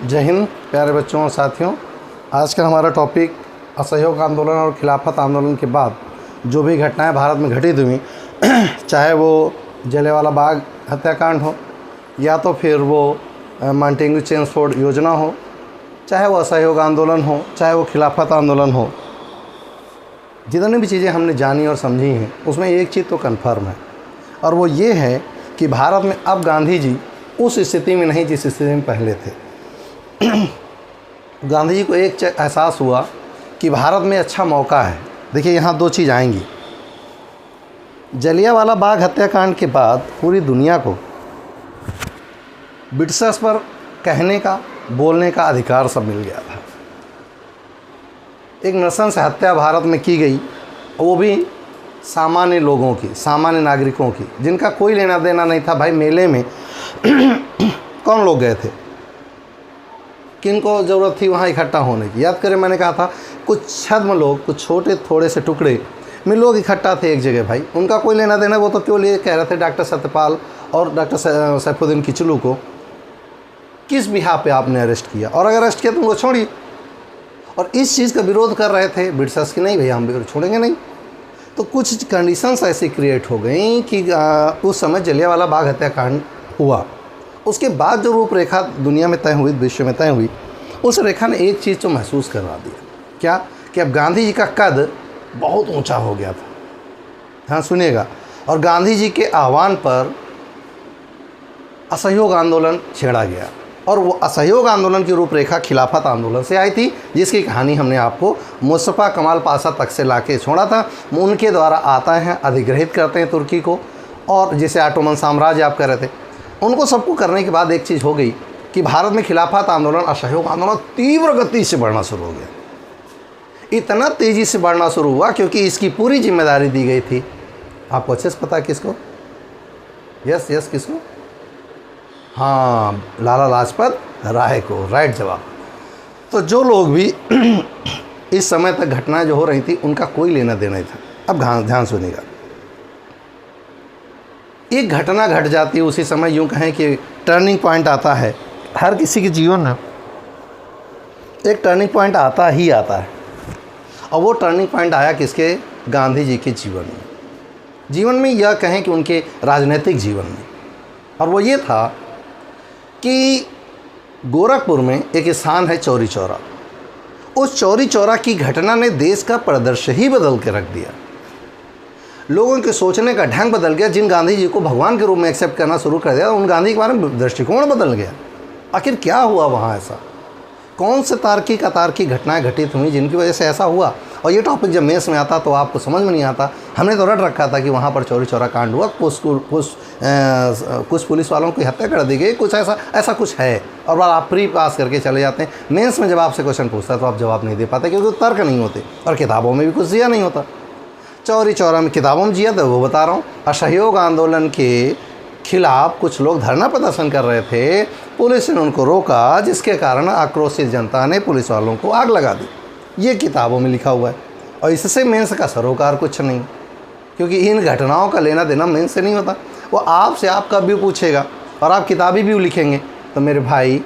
जय हिंद प्यारे बच्चों और साथियों। आज का हमारा टॉपिक असहयोग आंदोलन और खिलाफत आंदोलन के बाद जो भी घटनाएं भारत में घटित हुई, चाहे वो जलियांवाला बाग हत्याकांड हो या तो फिर वो मॉन्टेग्यू चेम्सफोर्ड योजना हो, चाहे वो असहयोग आंदोलन हो, चाहे वो खिलाफत आंदोलन हो, जितनी भी चीज़ें हमने जानी और समझी हैं उसमें एक चीज़ तो कन्फर्म है, और वो ये है कि भारत में अब गांधी जी उस स्थिति में नहीं जिस स्थिति में पहले थे। गांधी जी को एक एहसास हुआ कि भारत में अच्छा मौका है। देखिए यहाँ दो चीज़ आएंगी। जलियांवाला बाग हत्याकांड के बाद पूरी दुनिया को ब्रिटिशर्स पर कहने का, बोलने का अधिकार सब मिल गया था। एक नृशंस हत्या भारत में की गई, वो भी सामान्य लोगों की, सामान्य नागरिकों की, जिनका कोई लेना देना नहीं था। भाई मेले में कौन लोग गए थे, किनको ज़रूरत थी वहाँ इकट्ठा होने की? याद करें, मैंने कहा था कुछ छद्म लोग, कुछ छोटे थोड़े से टुकड़े में लोग इकट्ठा थे एक जगह। भाई उनका कोई लेना देना, वो तो केवल ये कह रहे थे डॉक्टर सत्यपाल और डॉक्टर सैफुद्दीन किचलू को किस बिहा पे आपने अरेस्ट किया, और अगर अरेस्ट किया तो उनको छोड़िए। और इस चीज़ का विरोध कर रहे थे ब्रिटिशर्स की, नहीं भैया हम छोड़ेंगे नहीं। तो कुछ कंडीशंस ऐसी क्रिएट हो गई कि उस समय जलियांवाला बाग हत्याकांड हुआ। उसके बाद जो रूपरेखा दुनिया में तय हुई, विश्व में तय हुई, उस रेखा ने एक चीज़ तो महसूस करवा दिया, क्या कि अब गांधी जी का कद बहुत ऊंचा हो गया था। हाँ सुनिएगा। और गांधी जी के आह्वान पर असहयोग आंदोलन छेड़ा गया, और वो असहयोग आंदोलन की रूपरेखा खिलाफत आंदोलन से आई थी, जिसकी कहानी हमने आपको मुस्तफ़ा कमाल पाशा तक से ला के छोड़ा था। उनके द्वारा आता है, अधिग्रहित करते हैं तुर्की को, और जिसे ऑटोमन साम्राज्य आप कह रहे थे, उनको सबको करने के बाद एक चीज़ हो गई कि भारत में खिलाफत आंदोलन, असहयोग आंदोलन तीव्र गति से बढ़ना शुरू हो गया। इतना तेज़ी से बढ़ना शुरू हुआ क्योंकि इसकी पूरी जिम्मेदारी दी गई थी, आपको अच्छे से पता है किसको? यस किसको? हाँ, लाला लाजपत राय को। राइट जवाब। तो जो लोग भी इस समय तक घटनाएं जो हो रही थी उनका कोई लेना देना नहीं था। अब ध्यान सुनिएगा, एक घटना घट जाती है उसी समय, यूँ कहें कि टर्निंग पॉइंट आता है। हर किसी के जीवन में एक टर्निंग पॉइंट आता ही आता है, और वो टर्निंग पॉइंट आया किसके? गांधी जी के जीवन में यह कहें कि उनके राजनीतिक जीवन में। और वो ये था कि गोरखपुर में एक स्थान है चौरी चौरा। उस चौरी चौरा की घटना ने देश का परिदृश्य ही बदल के रख दिया। लोगों के सोचने का ढंग बदल गया। जिन गांधी जी को भगवान के रूप में एक्सेप्ट करना शुरू कर दिया, उन गांधी के बारे में दृष्टिकोण बदल गया। आखिर क्या हुआ वहाँ? ऐसा कौन से तार्किक अतार्किक घटनाएं घटित हुई जिनकी वजह से ऐसा हुआ? और ये टॉपिक जब मेंस में आता तो आपको समझ में नहीं आता। हमने तो रट रखा था कि वहाँ पर चौरी चौरा कांड हुआ, कुछ पुलिस वालों की हत्या कर दी गई, कुछ ऐसा कुछ है, और आप प्री पास करके चले जाते हैं। मेंस में जब आपसे क्वेश्चन पूछता है तो आप जवाब नहीं दे पाते, क्योंकि तर्क नहीं होते, और किताबों में भी कुछ दिया नहीं होता। चौरी चौरा में किताबों में जिया था, वो बता रहा हूँ। असहयोग आंदोलन के खिलाफ कुछ लोग धरना प्रदर्शन कर रहे थे, पुलिस ने उनको रोका, जिसके कारण आक्रोशित जनता ने पुलिस वालों को आग लगा दी। ये किताबों में लिखा हुआ है, और इससे मेंस का सरोकार कुछ नहीं, क्योंकि इन घटनाओं का लेना देना मेंस से नहीं होता। वो आपसे आप कब भी पूछेगा और आप किताबी भी लिखेंगे। तो मेरे भाई,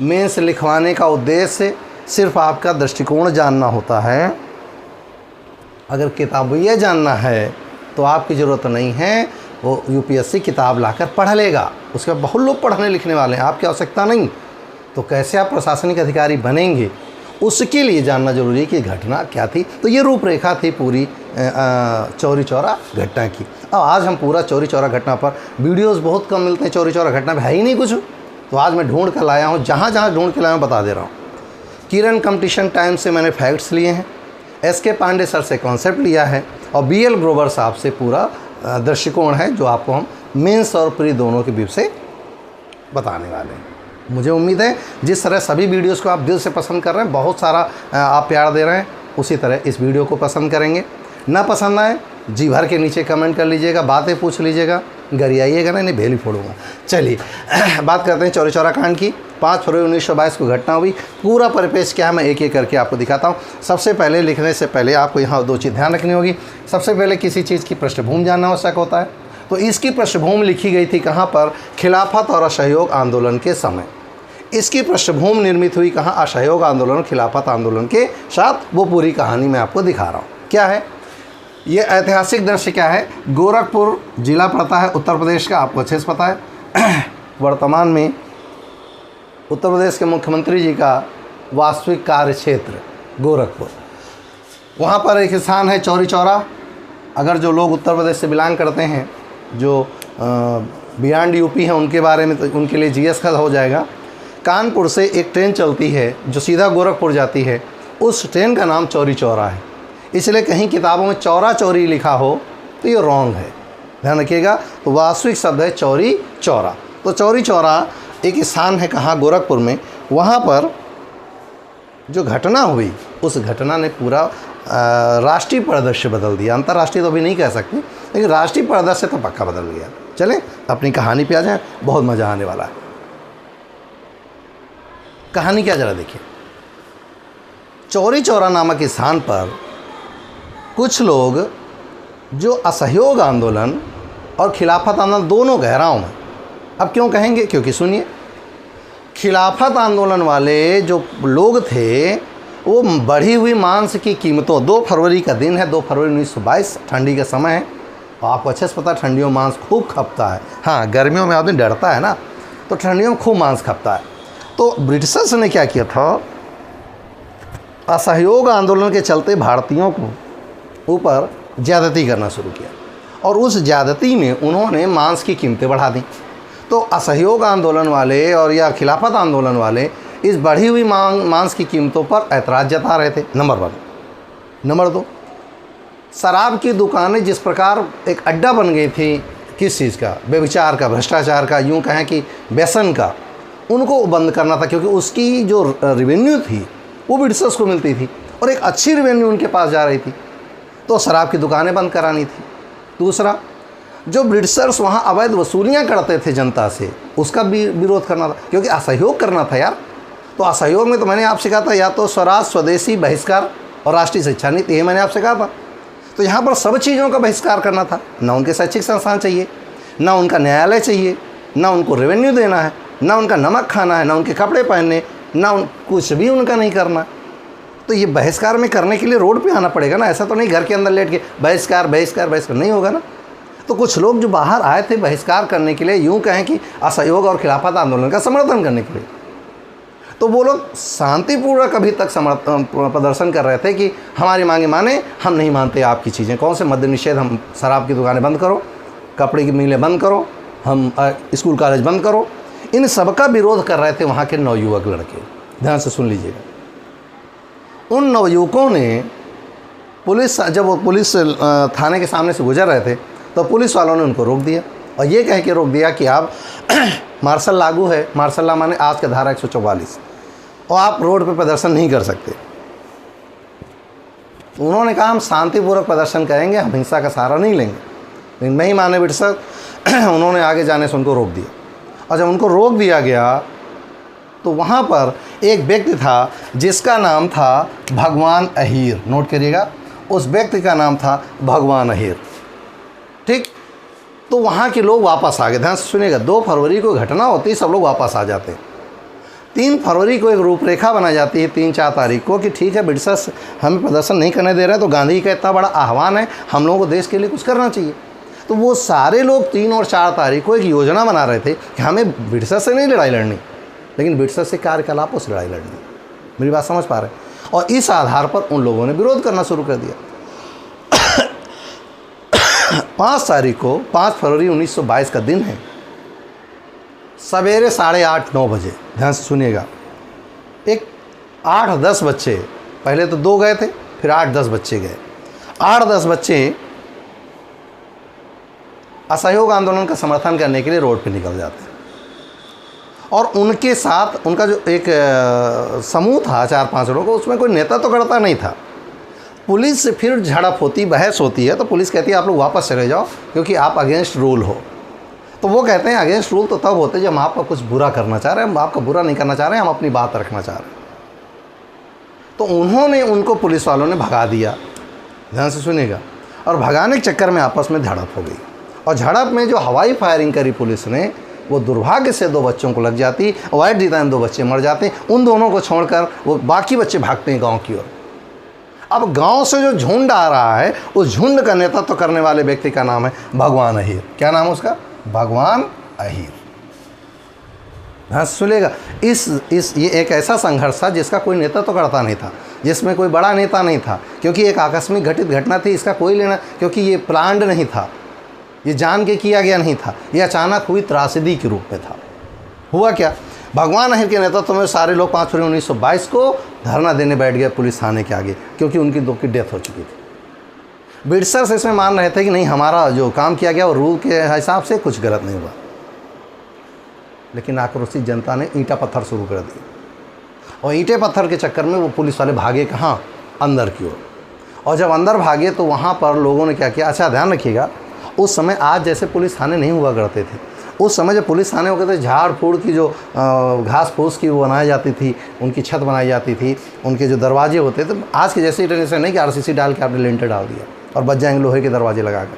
मेंस लिखवाने का उद्देश्य सिर्फ आपका दृष्टिकोण जानना होता है। अगर किताब ये जानना है तो आपकी ज़रूरत नहीं है, वो यूपीएससी किताब लाकर पढ़ लेगा। उसके बाद बहुत लोग पढ़ने लिखने वाले हैं, आपकी आवश्यकता नहीं। तो कैसे आप प्रशासनिक अधिकारी बनेंगे, उसके लिए जानना जरूरी है कि घटना क्या थी। तो ये रूपरेखा थी पूरी चौरी चौरा घटना की। अब आज हम पूरा चौरी चौरा घटना पर, वीडियोस बहुत कम मिलते हैं चौरी चौरा घटना में, है ही नहीं कुछ। तो आज मैं ढूंढ कर लाया हूँ, जहाँ जहाँ ढूंढ के लाया हूँ बता दे रहा हूँ। किरण कंपटीशन टाइम से मैंने फैक्ट्स लिए हैं, एसके पांडे सर से कॉन्सेप्ट लिया है, और बीएल ग्रोवर साहब से पूरा दृष्टिकोण है, जो आपको हम मेंस और प्री दोनों के बीच से बताने वाले हैं। मुझे उम्मीद है जिस तरह सभी वीडियोस को आप दिल से पसंद कर रहे हैं, बहुत सारा आप प्यार दे रहे हैं, उसी तरह इस वीडियो को पसंद करेंगे। ना पसंद आए जी भर के नीचे कमेंट कर लीजिएगा, बातें पूछ लीजिएगा, गरियाइएगा नहीं भेली फोड़ूंगा। चलिए बात करते हैं चौरी चौरा कांड की। 5 फरवरी 1922 को घटना हुई। पूरा परिपेश क्या है मैं एक एक करके आपको दिखाता हूँ। सबसे पहले लिखने से पहले आपको यहाँ 2 चीज़ ध्यान रखनी होगी। सबसे पहले किसी चीज़ की पृष्ठभूमि जानना आवश्यक होता है। तो इसकी पृष्ठभूमि लिखी गई थी कहाँ पर? खिलाफत और असहयोग आंदोलन के समय। इसकी पृष्ठभूमि निर्मित हुई कहाँ? असहयोग आंदोलन और खिलाफत आंदोलन के साथ। वो पूरी कहानी मैं आपको दिखा रहा हूँ। क्या है ये ऐतिहासिक दृश्य? क्या है? गोरखपुर जिला पड़ता है उत्तर प्रदेश का, आपको अच्छे से पता है। वर्तमान में उत्तर प्रदेश के मुख्यमंत्री जी का वास्तविक कार्य क्षेत्र गोरखपुर। वहाँ पर एक स्थान है चौरी चौरा। अगर जो लोग उत्तर प्रदेश से बिलोंग करते हैं, जो बियॉन्ड यूपी हैं, उनके बारे में तो उनके लिए जीएस का हो जाएगा। कानपुर से एक ट्रेन चलती है जो सीधा गोरखपुर जाती है, उस ट्रेन का नाम चौरी चौरा है। इसलिए कहीं किताबों में चौरा चौरी लिखा हो तो ये रॉन्ग है, ध्यान रखिएगा। तो वास्तविक शब्द है चौरी चौरा। तो चौरी चौरा एक स्थान है कहाँ? गोरखपुर में। वहाँ पर जो घटना हुई, उस घटना ने पूरा राष्ट्रीय परिदृश्य बदल दिया। अंतर्राष्ट्रीय तो अभी नहीं कह सकते, लेकिन राष्ट्रीय परिदृश्य तो पक्का बदल गया। चलें अपनी कहानी पे आ जाएं, बहुत मज़ा आने वाला है। कहानी क्या ज़रा देखिए। चौरी चौरा नामक स्थान पर कुछ लोग जो असहयोग आंदोलन और खिलाफत आंदोलन दोनों गहराओं में, अब क्यों कहेंगे? क्योंकि सुनिए, खिलाफत आंदोलन वाले जो लोग थे वो बढ़ी हुई मांस की कीमतों, 2 फरवरी का दिन है, 2 फरवरी 1922, ठंडी का समय है। और आपको अच्छे से पता है ठंडियों में मांस खूब खपता है। हाँ, गर्मियों में आदमी डरता है ना, तो ठंडियों में खूब मांस खपता है। तो ब्रिटिशर्स ने क्या किया था? असहयोग आंदोलन के चलते भारतीयों को ऊपर ज़्यादती करना शुरू किया, और उस ज़्यादती में उन्होंने मांस की कीमतें बढ़ा दी। तो असहयोग आंदोलन वाले और या खिलाफत आंदोलन वाले इस बढ़ी हुई मांस की कीमतों पर ऐतराज़ जता रहे थे, नंबर 1। नंबर 2, शराब की दुकानें जिस प्रकार एक अड्डा बन गई थी, किस चीज़ का? व्यभिचार का, भ्रष्टाचार का, यूँ कहें कि व्यसन का, उनको बंद करना था। क्योंकि उसकी जो रेवेन्यू थी वो ब्रिटिशर्स को मिलती थी, और एक अच्छी रेवेन्यू उनके पास जा रही थी, तो शराब की दुकानें बंद करानी थी। दूसरा, जो ब्रिटिशर्स वहाँ अवैध वसूलियाँ करते थे जनता से, उसका भी विरोध करना था, क्योंकि असहयोग करना था यार। तो असहयोग में तो मैंने आपसे कहा था, या तो स्वराज, स्वदेशी, बहिष्कार और राष्ट्रीय शिक्षा नीति, ये मैंने आपसे कहा था। तो यहाँ पर सब चीज़ों का बहिष्कार करना था। ना उनके शैक्षिक संस्थान चाहिए, ना उनका न्यायालय चाहिए, ना उनको रेवेन्यू देना है, ना उनका नमक खाना है, ना उनके कपड़े पहनने, ना कुछ भी उनका नहीं करना। तो ये बहिष्कार में करने के लिए रोड पे आना पड़ेगा ना। ऐसा तो नहीं घर के अंदर लेट के बहिष्कार बहिष्कार बहिष्कार, नहीं होगा ना। तो कुछ लोग जो बाहर आए थे बहिष्कार करने के लिए, यूँ कहें कि असहयोग और खिलाफत आंदोलन का समर्थन करने के लिए, तो वो लोग शांतिपूर्वक अभी तक प्रदर्शन कर रहे थे कि हमारी मांगे माने, हम नहीं मानते आपकी चीज़ें। कौन से? मद्य निषेध, हम शराब की दुकानें बंद करो, कपड़े की मिलें बंद करो, हम स्कूल कॉलेज बंद करो। इन सब का विरोध कर रहे थे वहाँ के नवयुवक लड़के। ध्यान से सुन लीजिएगा। उन नवयुवकों ने पुलिस, जब वो पुलिस थाने के सामने से गुजर रहे थे, तो पुलिस वालों ने उनको रोक दिया, और ये कह के रोक दिया कि आप मार्शल लागू है। मार्शल लॉ माने आज का धारा 144, और आप रोड पे प्रदर्शन नहीं कर सकते। तो उन्होंने कहा हम शांतिपूर्वक प्रदर्शन करेंगे, हम हिंसा का सहारा नहीं लेंगे। लेकिन नहीं माने ब्रिटिशर, उन्होंने आगे जाने से उनको रोक दिया। और जब उनको रोक दिया गया तो वहाँ पर एक व्यक्ति था जिसका नाम था भगवान अहीर। नोट करिएगा, उस व्यक्ति का नाम था भगवान अहीर। ठीक, तो वहाँ के लोग वापस आ गए। ध्यान से सुनिएगा, 2 फरवरी को घटना होती है, सब लोग वापस आ जाते हैं। 3 फरवरी को एक रूपरेखा बनाई जाती है, 3-4 तारीख को, कि ठीक है ब्रिटिशर्स हमें प्रदर्शन नहीं करने दे रहे हैं, तो गांधी का इतना बड़ा आह्वान है, हम लोगों को देश के लिए कुछ करना चाहिए। तो वो सारे लोग 3 और 4 तारीख को एक योजना बना रहे थे कि हमें ब्रिटिशर्स से नहीं लड़ाई लड़नी, लेकिन ब्रिटिशर्स से कार्यकलापों से लड़ाई लड़नी। मेरी बात समझ पा रहे हैं? और इस आधार पर उन लोगों ने विरोध करना शुरू कर दिया। 5 तारीख को, 5 फरवरी 1922 का दिन है, सवेरे 8:30-9 बजे, ध्यान से सुनिएगा, एक 8-10 बच्चे, पहले तो 2 गए थे, फिर 8-10 बच्चे गए। 8-10 बच्चे असहयोग आंदोलन का समर्थन करने के लिए रोड पे निकल जाते हैं, और उनके साथ उनका जो एक समूह था 4-5 लोगों, उसमें कोई नेता तो करता नहीं था। पुलिस से फिर झड़प होती, बहस होती है, तो पुलिस कहती है आप लोग वापस चले जाओ क्योंकि आप अगेंस्ट रूल हो। तो वो कहते हैं अगेंस्ट रूल तो तब होते जब हम आपका कुछ बुरा करना चाह रहे हैं, हम आपका बुरा नहीं करना चाह रहे हैं, हम अपनी बात रखना चाह रहे हैं। तो उन्होंने उनको, पुलिस वालों ने भगा दिया। ध्यान से सुनिएगा, और भगाने के चक्कर में आपस में झड़प हो गई, और झड़प में जो हवाई फायरिंग करी पुलिस ने, वो दुर्भाग्य से 2 बच्चों को लग जाती, वाइट डिजाइन 2 बच्चे मर जाते हैं। उन दोनों को छोड़कर वो बाकी बच्चे भागते हैं गांव की ओर। अब गांव से जो झुंड आ रहा है, उस झुंड का नेतृत्व करने वाले व्यक्ति का नाम है भगवान अहीर। क्या नाम है उसका? भगवान अहीर। हाँ सुनिएगा, ये एक ऐसा संघर्ष था जिसका कोई नेतृत्व करता नहीं था, जिसमें कोई बड़ा नेता नहीं था, क्योंकि एक आकस्मिक घटित घटना थी। इसका कोई लेना, क्योंकि ये प्लान्ड नहीं था, ये जान के किया गया नहीं था, ये अचानक हुई त्रासदी के रूप में था। हुआ क्या, भगवान अहीर के नेतृत्व में सारे लोग 5 फरवरी 1922 को धरना देने बैठ गए पुलिस थाने के आगे, क्योंकि उनकी 2 की डेथ हो चुकी थी। ब्रिटिशर्स इसमें मान रहे थे कि नहीं, हमारा जो काम किया गया वो रूल के हिसाब से कुछ गलत नहीं हुआ। लेकिन आक्रोशित जनता ने ईंटा पत्थर शुरू कर दिए, और ईंटे पत्थर के चक्कर में वो पुलिस वाले भागे कहाँ? अंदर की ओर। और जब अंदर भागे तो वहाँ पर लोगों ने क्या किया? अच्छा ध्यान रखिएगा, उस समय आज जैसे पुलिस थाने नहीं हुआ करते थे। उस समय जब पुलिस थाने होते थे, झाड़ फूड़ की जो घास फूस की वो बनाई जाती थी, उनकी छत बनाई जाती थी, उनके जो दरवाजे होते थे, आज के जैसे इंटरनेशनल नहीं कि आरसीसी डाल के आपने लिंटर डाल दिया और बच जाएंगे लोहे के दरवाजे लगा कर।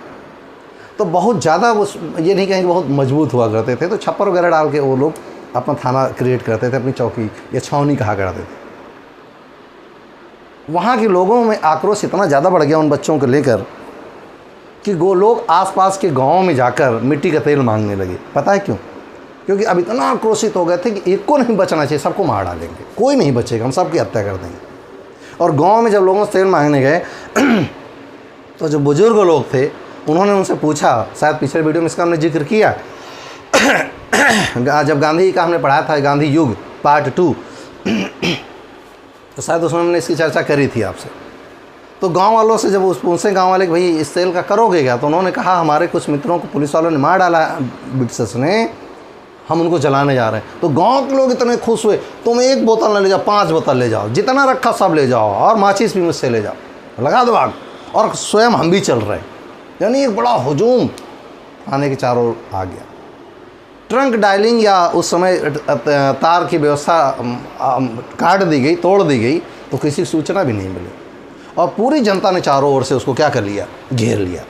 तो बहुत ज़्यादा उस ये नहीं कहेंगे बहुत मजबूत हुआ करते थे, तो छप्पर वगैरह डाल के वो लोग अपना थाना क्रिएट करते थे, अपनी चौकी या छावनी कहा करते थे। वहाँ के लोगों में आक्रोश इतना ज़्यादा बढ़ गया उन बच्चों को लेकर कि वो लोग आसपास के गाँव में जाकर मिट्टी का तेल मांगने लगे। पता है क्यों? क्योंकि अब इतना आक्रोशित हो गए थे कि एक को नहीं बचना चाहिए, सबको मार डालेंगे, कोई नहीं बचेगा, हम सबकी हत्या कर देंगे। और गाँव में जब लोगों से तेल मांगने गए तो जो बुजुर्ग लोग थे उन्होंने उनसे पूछा, शायद पिछले वीडियो में इसका हमने जिक्र किया, जब गांधी का हमने पढ़ाया था गांधी युग पार्ट 2, तो शायद उसमें हमने इसकी चर्चा करी थी आपसे। तो गांव वालों से जब उनसे गांव वाले कि भाई इस तेल का करोगे क्या, तो उन्होंने कहा हमारे कुछ मित्रों को पुलिस वालों ने मार डाला ब्रिटिशर्स ने, हम उनको जलाने जा रहे हैं। तो गांव के लोग इतने खुश हुए, तुम 1 बोतल न ले जाओ, 5 बोतल ले जाओ, जितना रखा सब ले जाओ, और माचिस भी मुझसे ले जाओ, लगा दो आग, और स्वयं हम भी चल रहे हैं। यानी एक बड़ा हुजूम थाने के चारों ओर आ गया। ट्रंक डायलिंग या उस समय तार की व्यवस्था काट दी गई, तोड़ दी गई, तो किसी सूचना भी नहीं मिली, और पूरी जनता ने चारों ओर से उसको क्या कर लिया? घेर लिया।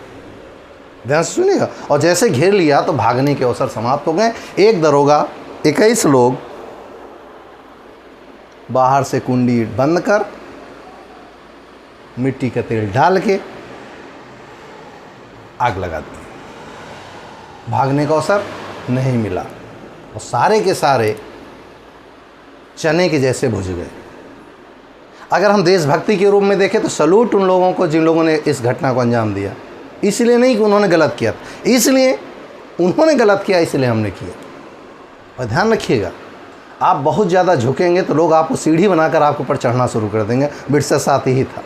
ध्यान से सुनिएगा। और जैसे घेर लिया तो भागने के अवसर समाप्त हो गए। एक दरोगा 21 लोग बाहर से कुंडी बंद कर मिट्टी का तेल डाल के आग लगा दी। भागने का अवसर नहीं मिला, और सारे के सारे चने के जैसे भुज गए। अगर हम देशभक्ति के रूप में देखें तो सलूट उन लोगों को जिन लोगों ने इस घटना को अंजाम दिया। इसलिए नहीं कि उन्होंने गलत किया, इसलिए उन्होंने गलत किया इसलिए हमने किया। और ध्यान रखिएगा, आप बहुत ज़्यादा झुकेंगे तो लोग आपको सीढ़ी बनाकर आपके ऊपर चढ़ना शुरू कर देंगे। ब्रिटिशर साथ ही था,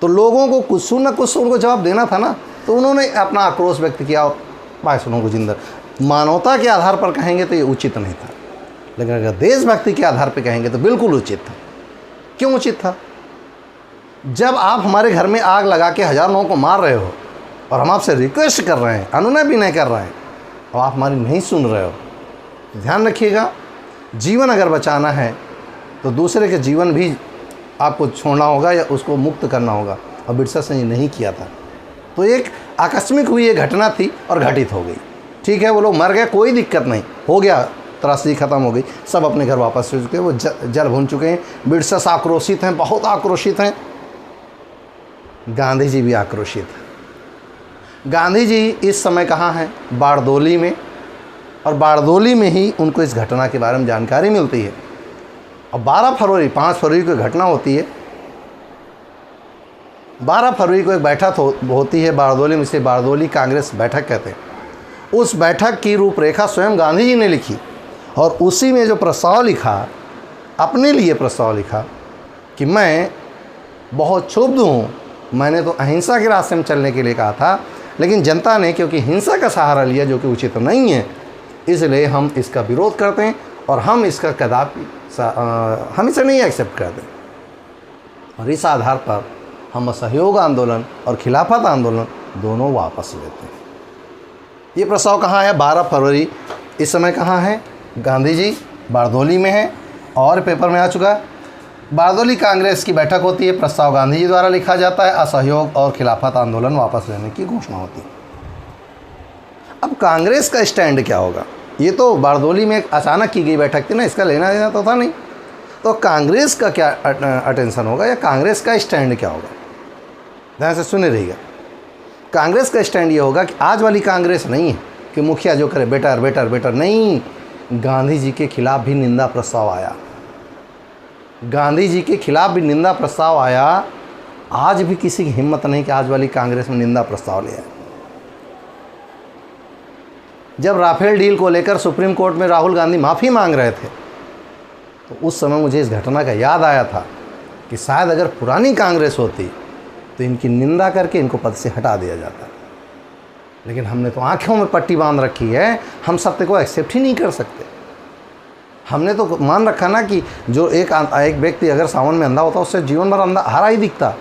तो लोगों को कुछ न कुछ उनको जवाब देना था ना, तो उन्होंने अपना आक्रोश व्यक्त किया और 22 लोगों को जिंदा। मानवता के आधार पर कहेंगे तो ये उचित नहीं था, लेकिन अगर देशभक्ति के आधार पर कहेंगे तो बिल्कुल उचित था। क्यों उचित था? जब आप हमारे घर में आग लगा के 1000 लोगों को मार रहे हो और हम आपसे रिक्वेस्ट कर रहे हैं, अनुनय भी नहीं कर रहे हैं, और आप हमारी नहीं सुन रहे हो, ध्यान रखिएगा, जीवन अगर बचाना है तो दूसरे के जीवन भी आपको छोड़ना होगा या उसको मुक्त करना होगा। और ब्रिटिशर्स ने ये नहीं किया था, तो एक आकस्मिक हुई ये घटना थी और घटित हो गई। ठीक है, वो लोग मर गए, कोई दिक्कत नहीं, हो गया, त्रासदी खत्म हो गई, सब अपने घर वापस हो चुके हैं, वो जल भून चुके हैं। ब्रिटिशर्स आक्रोशित हैं, बहुत आक्रोशित हैं। गांधी जी भी आक्रोशित हैं। गांधी जी इस समय कहाँ हैं? बारदोली में, और बारदोली में ही उनको इस घटना के बारे में जानकारी मिलती है। और 5 फरवरी को घटना होती है। 12 फरवरी को एक बैठक होती है बारदोली में, इसे बारदोली कांग्रेस बैठक कहते हैं। उस बैठक की रूपरेखा स्वयं गांधी जी ने लिखी, और उसी में जो प्रस्ताव लिखा, अपने लिए प्रस्ताव लिखा कि मैं बहुत क्षुब्ध हूँ, मैंने तो अहिंसा के रास्ते में चलने के लिए कहा था, लेकिन जनता ने क्योंकि हिंसा का सहारा लिया जो कि उचित नहीं है, इसलिए हम इसका विरोध करते हैं और हम इसका कदापि हम इसे नहीं एक्सेप्ट करते। और इस आधार पर हम असहयोग आंदोलन और खिलाफत आंदोलन दोनों वापस लेते हैं। ये प्रस्ताव कहाँ है? 12 फरवरी। इस समय कहाँ है? गांधी जी बारदोली में हैं, और पेपर में आ चुका है। बारदोली कांग्रेस की बैठक होती है, प्रस्ताव गांधी जी द्वारा लिखा जाता है, असहयोग और खिलाफत आंदोलन वापस लेने की घोषणा होती है। अब कांग्रेस का स्टैंड क्या होगा ये तो बारदोली में एक अचानक की गई बैठक थी ना, इसका लेना देना तो था नहीं। तो कांग्रेस का क्या अटेंशन होगा या कांग्रेस का स्टैंड क्या होगा, ध्यान से सुने रहिएगा। कांग्रेस का स्टैंड ये होगा कि आज वाली कांग्रेस नहीं है कि मुखिया जो करे बेटर बेटर बेटर, नहीं। गांधी जी के खिलाफ भी निंदा प्रस्ताव आया, गांधी जी के खिलाफ भी निंदा प्रस्ताव आया। आज भी किसी की हिम्मत नहीं कि आज वाली कांग्रेस में निंदा प्रस्ताव ले आए। जब राफेल डील को लेकर सुप्रीम कोर्ट में राहुल गांधी माफ़ी मांग रहे थे, तो उस समय मुझे इस घटना का याद आया था कि शायद अगर पुरानी कांग्रेस होती तो इनकी निंदा करके इनको पद से हटा दिया जाता। लेकिन हमने तो आंखों में पट्टी बांध रखी है, हम सत्य को एक्सेप्ट ही नहीं कर सकते। हमने तो मान रखा ना कि जो एक व्यक्ति अगर सावन में अंधा होता उससे जीवन भर अंधा हरा ही दिखता,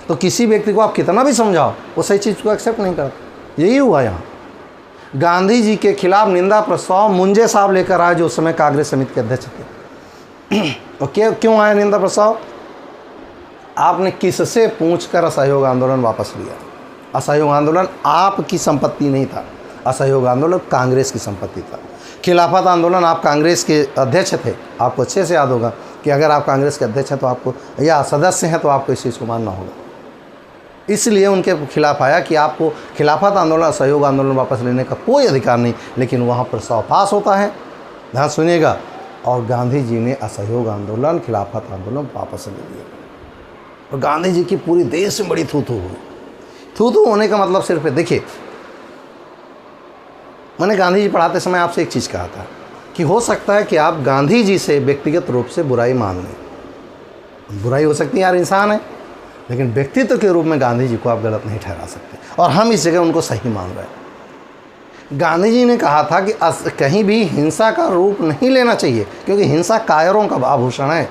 तो किसी व्यक्ति को आप कितना भी समझाओ वो सही चीज़ को एक्सेप्ट नहीं करता। यही हुआ यहाँ। गांधी जी के खिलाफ निंदा प्रस्ताव मुंजे साहब लेकर आए जो उस समय कांग्रेस समिति के अध्यक्ष थे। और क्यों आया निंदा प्रस्ताव? आपने किससे पूछकर असहयोग आंदोलन वापस लिया? असहयोग आंदोलन आपकी संपत्ति नहीं था, असहयोग आंदोलन कांग्रेस की संपत्ति था। खिलाफत आंदोलन आप कांग्रेस के अध्यक्ष थे, आपको अच्छे से याद होगा कि अगर आप कांग्रेस के अध्यक्ष हैं तो आपको या सदस्य हैं तो आपको इस चीज़ को मानना होगा। इसलिए उनके खिलाफ आया कि आपको खिलाफत आंदोलन असहयोग आंदोलन वापस लेने का कोई अधिकार नहीं, लेकिन वहाँ प्रस्ताव पास होता है। ध्यान सुनिएगा। और गांधी जी ने असहयोग आंदोलन खिलाफत आंदोलन वापस ले लिया। और गांधी जी की पूरी देश में बड़ी थू-थू हुई। थू-थू होने का मतलब सिर्फ देखिए, मैंने गांधी जी पढ़ाते समय आपसे एक चीज़ कहा था कि हो सकता है कि आप गांधी जी से व्यक्तिगत रूप से बुराई मान लें। बुराई हो सकती है, यार इंसान है, लेकिन व्यक्तित्व के रूप में गांधी जी को आप गलत नहीं ठहरा सकते। और हम इस जगह उनको सही मान रहे हैं। गांधी जी ने कहा था कि कहीं भी हिंसा का रूप नहीं लेना चाहिए, क्योंकि हिंसा कायरों का आभूषण है,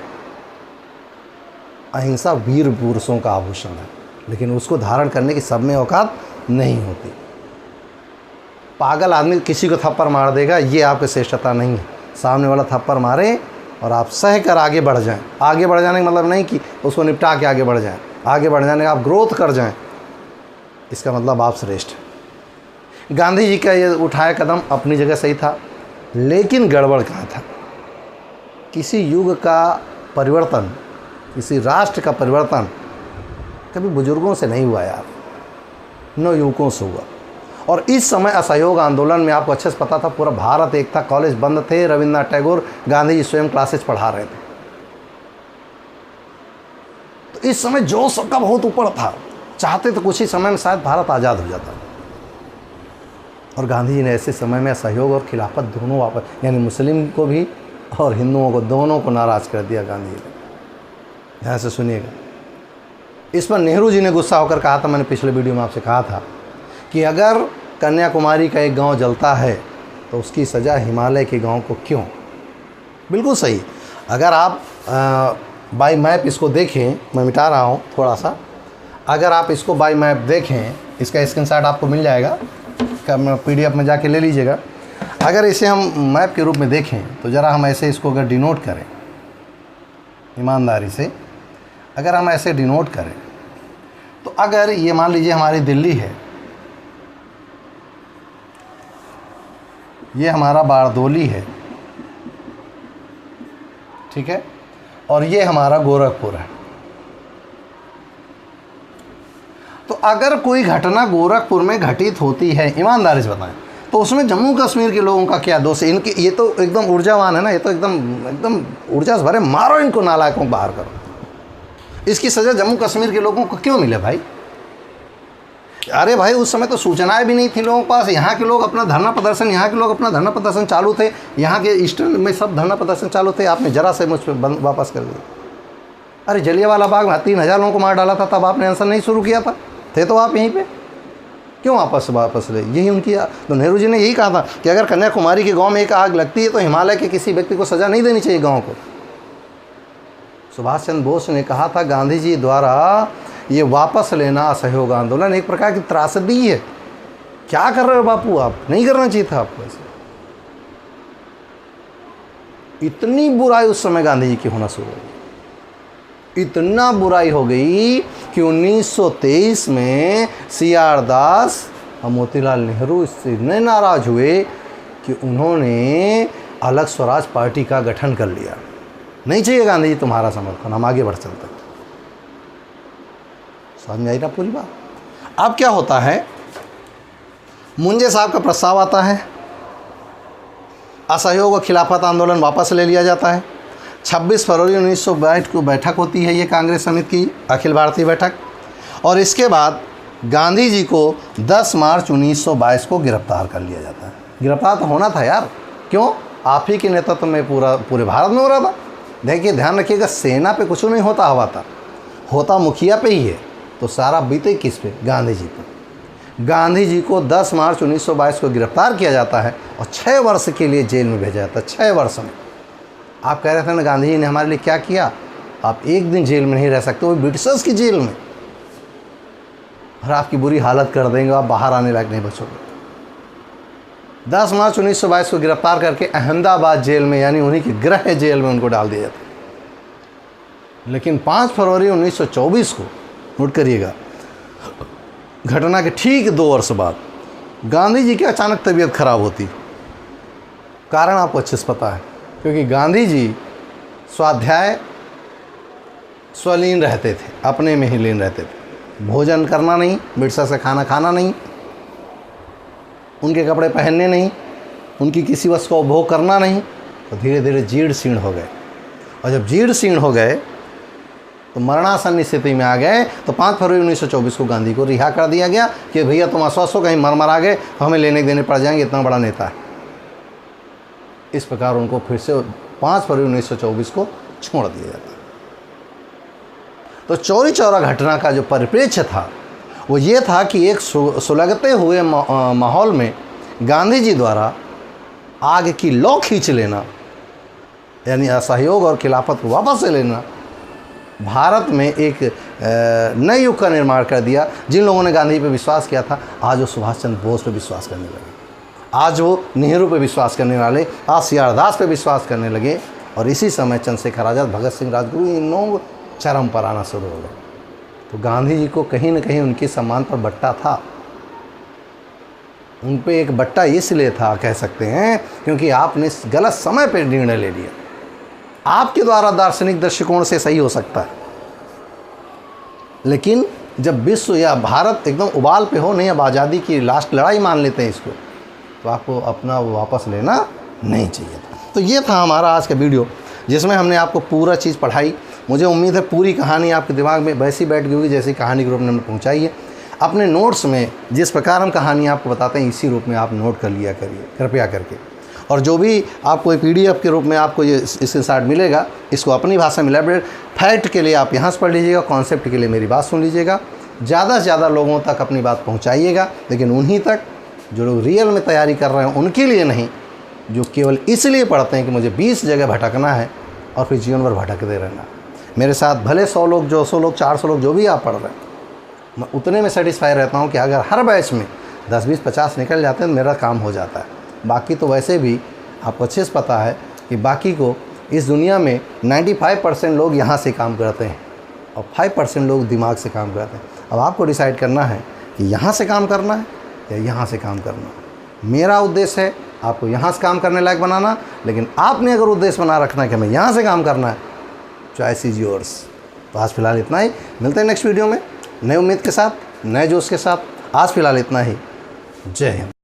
अहिंसा वीर पुरुषों का आभूषण है, लेकिन उसको धारण करने की सब में औकात नहीं होती। पागल आदमी किसी को थप्पड़ मार देगा, ये आपकी श्रेष्ठता नहीं है। सामने वाला थप्पड़ मारे और आप सह कर आगे बढ़ जाएं। आगे बढ़ जाने का मतलब नहीं कि उसको निपटा के आगे बढ़ जाएं, आगे बढ़ जाने का आप ग्रोथ कर जाएं, इसका मतलब आप श्रेष्ठ हैं। गांधी जी का ये उठाया कदम अपनी जगह सही था, लेकिन गड़बड़ कहाँ था? किसी युग का परिवर्तन, किसी राष्ट्र का परिवर्तन कभी बुजुर्गों से नहीं हुआ यार, नवयुवकों से हुआ। और इस समय असहयोग आंदोलन में आपको अच्छे से पता था, पूरा भारत एक था, कॉलेज बंद थे, रविन्द्रनाथ टैगोर गांधी जी स्वयं क्लासेज पढ़ा रहे थे। तो इस समय जोश सबका बहुत ऊपर था, चाहते तो कुछ ही समय में शायद भारत आज़ाद हो जाता। और गांधी जी ने ऐसे समय में असहयोग और खिलाफत दोनों वापस, यानी मुस्लिम को भी और हिंदुओं को, दोनों को नाराज़ कर दिया गांधी जी ने। ध्यान से सुनिएगा। इस पर नेहरू जी ने गुस्सा होकर कहा था, मैंने पिछले वीडियो में आपसे कहा था कि अगर कन्याकुमारी का एक गांव जलता है तो उसकी सज़ा हिमालय के गांव को क्यों? बिल्कुल सही। अगर आप बाई मैप इसको देखें, मैं मिटा रहा हूँ थोड़ा सा, अगर आप इसको बाई मैप देखें, इसका स्क्रीनशॉट आपको मिल जाएगा, PDF में जाके ले लीजिएगा। अगर इसे हम मैप के रूप में देखें तो ज़रा हम ऐसे इसको अगर डिनोट करें ईमानदारी से, अगर हम ऐसे डिनोट करें तो अगर ये मान लीजिए हमारी दिल्ली है, ये हमारा बारदोली है, ठीक है, और ये हमारा गोरखपुर है। तो अगर कोई घटना गोरखपुर में घटित होती है, ईमानदारी से बताएं, तो उसमें जम्मू कश्मीर के लोगों का क्या दोष है? इनके ये तो एकदम ऊर्जावान है ना, ये तो एकदम ऊर्जा से भरे, मारो इनको, नालायकों को बाहर करो। इसकी सज़ा जम्मू कश्मीर के लोगों को क्यों मिले भाई? अरे भाई, उस समय तो सूचनाएं भी नहीं थी लोगों के पास। यहाँ के लोग अपना धरना प्रदर्शन, यहाँ के लोग अपना धरना प्रदर्शन चालू थे, यहाँ के ईस्टर्न में सब धरना प्रदर्शन चालू थे। आपने जरा से मुझ पर वापस कर दिया। अरे जलियांवाला बाग में 3000 लोगों को मार डाला था, तब आपने आंसर नहीं शुरू किया था? थे तो आप यहीं पे, क्यों वापस ले? यही उनकी, तो नेहरू जी ने यही कहा था कि अगर कन्याकुमारी के गाँव में एक आग लगती है तो हिमालय के किसी व्यक्ति को सज़ा नहीं देनी चाहिए गाँव को। सुभाष चंद्र बोस ने कहा था गांधी जी द्वारा ये वापस लेना असहयोग आंदोलन एक प्रकार की त्रासदी है। क्या कर रहे हो बापू आप? नहीं करना चाहिए था आपको ऐसे। इतनी बुराई उस समय गांधी जी की होना शुरू हो गई, इतना बुराई हो गई कि 1923 में CR दास और मोतीलाल नेहरू इससे इतने नाराज हुए कि उन्होंने अलग स्वराज पार्टी का गठन कर लिया। नहीं चाहिए गांधी जी तुम्हारा समर्थन, हम आगे बढ़ चलते हैं। समझ में आई ना पूरी बात। अब क्या होता है, मुंजे साहब का प्रस्ताव आता है, असहयोग और खिलाफत आंदोलन वापस ले लिया जाता है। 26 फरवरी 1922 को बैठक होती है ये कांग्रेस समिति की अखिल भारतीय बैठक, और इसके बाद गांधी जी को 10 मार्च 1922 को गिरफ्तार कर लिया जाता है। गिरफ्तार तो होना था यार, क्यों? आप ही के नेतृत्व में पूरे भारत में हो रहा था। देखिए ध्यान रखिएगा, सेना पे कुछ नहीं होता हवा था, होता मुखिया पे ही है। तो सारा बीते किस पे? गांधी जी पे। गांधी जी को 10 मार्च 1922 को गिरफ्तार किया जाता है और 6 वर्ष के लिए जेल में भेजा जाता है। 6 वर्ष में। आप कह रहे थे ना गांधी जी ने हमारे लिए क्या किया, आप एक दिन जेल में नहीं रह सकते, वो ब्रिटिशर्स की जेल में, और आपकी बुरी हालत कर देंगे, आप बाहर आने लायक नहीं बचोगे। 10 मार्च 1922 को गिरफ्तार करके अहमदाबाद जेल में, यानी उन्हीं की गृह जेल में उनको डाल दिया जाता है। लेकिन 5 फरवरी 1924 को, नोट करिएगा, घटना के ठीक 2 वर्ष बाद गांधी जी की अचानक तबीयत खराब होती। कारण आपको अच्छे से पता है, क्योंकि गांधी जी स्वाध्याय स्वलीन रहते थे, अपने में ही लीन रहते थे। भोजन करना नहीं, बिरसा से खाना खाना नहीं, उनके कपड़े पहनने नहीं, उनकी किसी वस्तु का उपभोग करना नहीं। तो धीरे धीरे जीर्ण शीर्ण हो गए, और जब जीर्ण शीर्ण हो गए तो मरणासन स्थिति में आ गए। तो 5 फरवरी 1924 को गांधी को रिहा कर दिया गया कि भैया तुम अस्वस्थ हो, कहीं मर आ गए, हमें लेने देने पड़ जाएंगे, इतना बड़ा नेता है। इस प्रकार उनको फिर से 5 फरवरी 1924 को छोड़ दिया जाता है। तो चौरी चौरा घटना का जो परिप्रेक्ष्य था वो ये था कि एक सुलगते हुए माहौल में गांधी जी द्वारा आग की लौ खींच लेना, यानी असहयोग और खिलाफत को वापस ले लेना, भारत में एक नए युग का निर्माण कर दिया। जिन लोगों ने गांधी पे विश्वास किया था, आज वो सुभाष चंद्र बोस पे विश्वास करने लगे, आज वो नेहरू पे विश्वास करने वाले, आज सीआर दास पे विश्वास करने लगे। और इसी समय चंद्रशेखर आज़ाद, भगत सिंह, राजगुरु, इन लोग चरम पर आना शुरू हो गए। तो गांधी जी को कहीं न कहीं उनके सम्मान पर बट्टा था, उन पे एक बट्टा इसलिए था कह सकते हैं क्योंकि आपने गलत समय पर निर्णय ले लिया। आपके द्वारा दार्शनिक दृष्टिकोण से सही हो सकता है, लेकिन जब विश्व या भारत एकदम उबाल पे हो, नहीं अब आज़ादी की लास्ट लड़ाई मान लेते हैं इसको, तो आपको अपना वो वापस लेना नहीं चाहिए था। तो ये था हमारा आज का वीडियो, जिसमें हमने आपको पूरा चीज़ पढ़ाई। मुझे उम्मीद है पूरी कहानी आपके दिमाग में वैसी बैठ गई होगी जैसी कहानी के रूप में हमने पहुँचाई है। अपने नोट्स में जिस प्रकार हम कहानी आपको बताते हैं, इसी रूप में आप नोट कर लिया करिए कृपया करके। और जो भी आपको PDF के रूप में आपको ये इसके साथ मिलेगा, इसको अपनी भाषा में इलैबोरेट, फैक्ट के लिए आप यहाँ से पढ़ लीजिएगा, कॉन्सेप्ट के लिए मेरी बात सुन लीजिएगा। ज़्यादा से ज़्यादा लोगों तक अपनी बात पहुँचाइएगा, लेकिन उन्हीं तक जो लोग रियल में तैयारी कर रहे हैं उनके लिए नहीं, जो केवल इसलिए पढ़ते हैं कि मुझे 20 जगह भटकना है और फिर जीवन भर भटकते रहना। मेरे साथ भले 100 लोग, 200 लोग, 400 लोग, जो भी आप पढ़ रहे हैं, मैं उतने में सेटिस्फाई रहता हूँ कि अगर हर बैच में 10, 20, 50 निकल जाते हैं तो मेरा काम हो जाता है। बाकी तो वैसे भी आपको अच्छे से पता है कि बाकी को इस दुनिया में 95% लोग यहाँ से काम करते हैं और 5% लोग दिमाग से काम करते हैं। अब आपको डिसाइड करना है कि यहाँ से काम करना है या यहाँ से काम करना है। मेरा उद्देश्य है आपको यहाँ से काम करने लायक बनाना, लेकिन आपने अगर उद्देश्य बना रखना है कि हमें यहाँ से काम करना है, चॉइस इज़ योर्स। तो आज फिलहाल इतना ही, मिलते हैं नेक्स्ट वीडियो में नई उम्मीद के साथ, नए जोश के साथ। आज फिलहाल इतना ही। जय हिंद।